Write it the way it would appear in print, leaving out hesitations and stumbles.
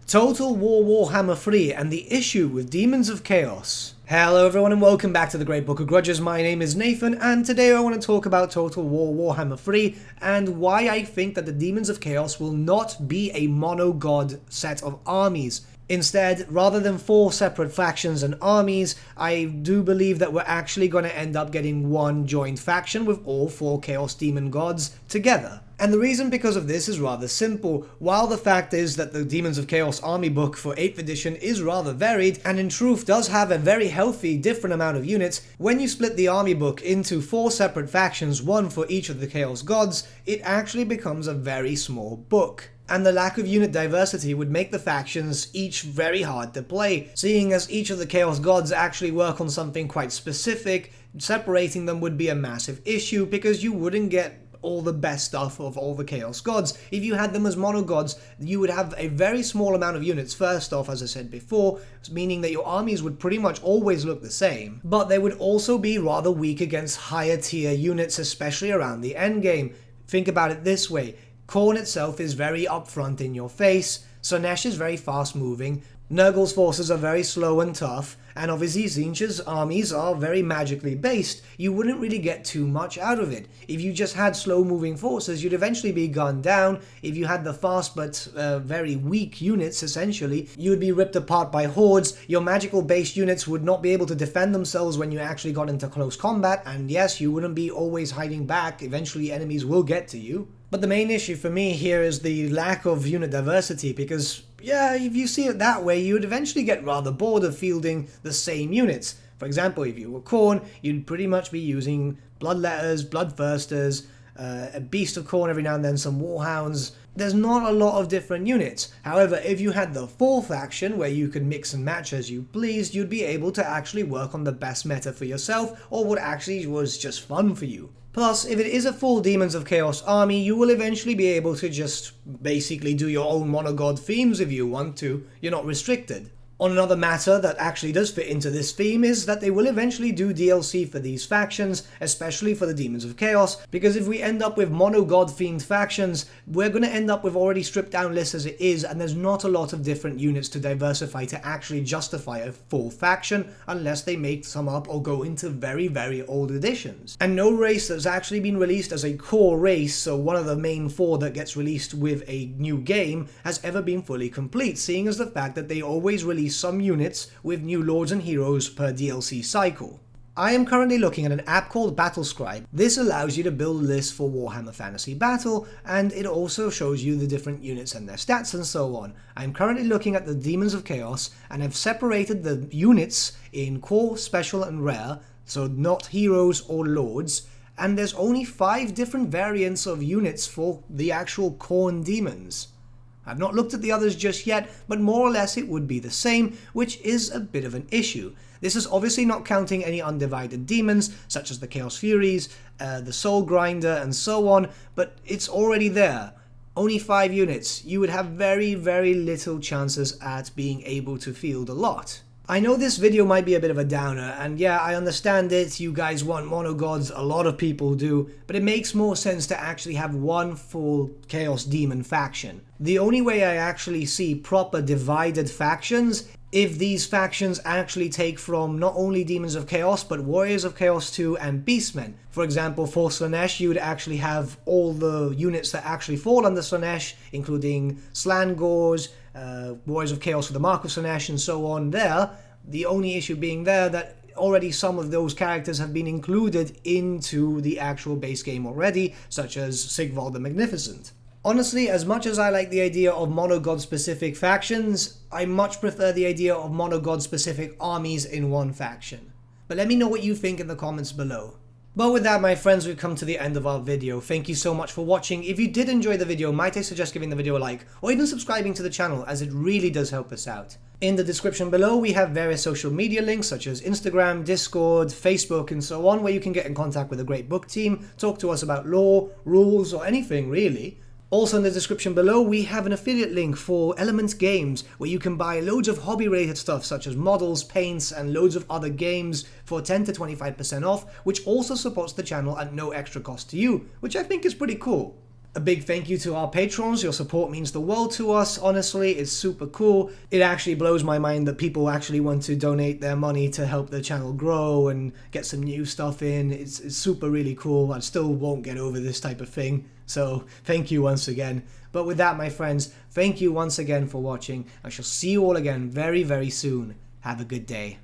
Total War Warhammer 3 and the issue with Demons of Chaos. Hello everyone and welcome back to the Great Book of Grudges. My name is Nathan and today I want to talk about Total War Warhammer 3 and why I think that the Demons of Chaos will not be a monogod set of armies. Instead, rather than 4 separate factions and armies, I do believe that we're actually going to end up getting one joint faction with all 4 Chaos Demon gods together. And the reason because of this is rather simple. While the fact is that the Demons of Chaos army book for 8th edition is rather varied, and in truth does have a very healthy different amount of units, when you split the army book into 4 separate factions, one for each of the Chaos gods, it actually becomes a very small book. And the lack of unit diversity would make the factions each very hard to play, seeing as each of the Chaos gods actually work on something quite specific. Separating them would be a massive issue because you wouldn't get all the best stuff of all the Chaos gods. If you had them as monogods, you would have a very small amount of units first off, as I said before, meaning that your armies would pretty much always look the same, but they would also be rather weak against higher tier units, especially around the endgame. Think about it this way. Khorne itself is very upfront in your face, Slaanesh is very fast moving, Nurgle's forces are very slow and tough, and obviously Tzeentch's armies are very magically based. You wouldn't really get too much out of it. If you just had slow moving forces, you'd eventually be gunned down. If you had the fast but very weak units, essentially, you would be ripped apart by hordes. Your magical based units would not be able to defend themselves when you actually got into close combat, and yes, you wouldn't be always hiding back. Eventually enemies will get to you. But the main issue for me here is the lack of unit diversity, because yeah, if you see it that way, you would eventually get rather bored of fielding the same units. For example, if you were Khorne, you'd pretty much be using Bloodletters, Bloodthirsters, a Beast of Khorne every now and then, some Warhounds. There's not a lot of different units. However, if you had the full faction where you could mix and match as you pleased, you'd be able to actually work on the best meta for yourself, or what actually was just fun for you. Plus, if it is a full Demons of Chaos army, you will eventually be able to just basically do your own monogod themes if you want to. You're not restricted. On another matter that actually does fit into this theme is that they will eventually do DLC for these factions, especially for the Demons of Chaos, because if we end up with monogod themed factions, we're going to end up with already stripped down lists as it is, and there's not a lot of different units to diversify to actually justify a full faction, unless they make some up or go into very, very old editions. And no race that's actually been released as a core race, so one of the main 4 that gets released with a new game, has ever been fully complete, seeing as the fact that they always release some units with new lords and heroes per DLC cycle. I am currently looking at an app called Battlescribe. This allows you to build lists for Warhammer Fantasy Battle, and it also shows you the different units and their stats and so on. I'm currently looking at the Demons of Chaos, and I've separated the units in core, special and rare, so not heroes or lords, and there's only 5 different variants of units for the actual Khorne demons. I've not looked at the others just yet, but more or less it would be the same, which is a bit of an issue. This is obviously not counting any undivided demons, such as the Chaos Furies, the Soul Grinder, and so on, but it's already there. Only 5 units. You would have very, very little chances at being able to field a lot. I know this video might be a bit of a downer, and yeah, I understand it, you guys want monogods, a lot of people do, but it makes more sense to actually have one full Chaos Demon faction. The only way I actually see proper divided factions, if these factions actually take from not only Demons of Chaos, but Warriors of Chaos 2 and Beastmen. For example, for Slaanesh, you would actually have all the units that actually fall under Slaanesh, including Slangors, Warriors of Chaos for the Mark of Slaanesh, and so on there. The only issue being there that already some of those characters have been included into the actual base game already, such as Sigvald the Magnificent. Honestly, as much as I like the idea of monogod-specific factions, I much prefer the idea of monogod-specific armies in one faction. But let me know what you think in the comments below. But with that, my friends, we've come to the end of our video. Thank you so much for watching. If you did enjoy the video, might I suggest giving the video a like, or even subscribing to the channel, as it really does help us out. In the description below, we have various social media links such as Instagram, Discord, Facebook, and so on, where you can get in contact with the Great Book team, talk to us about lore, rules, or anything really. Also in the description below, we have an affiliate link for Element Games, where you can buy loads of hobby-related stuff such as models, paints, and loads of other games for 10 to 25% off, which also supports the channel at no extra cost to you, which I think is pretty cool. A big thank you to our patrons. Your support means the world to us. Honestly, it's super cool. It actually blows my mind that people actually want to donate their money to help the channel grow and get some new stuff in. It's super really cool. I still won't get over this type of thing. So thank you once again. But with that, my friends, thank you once again for watching. I shall see you all again very, very soon. Have a good day.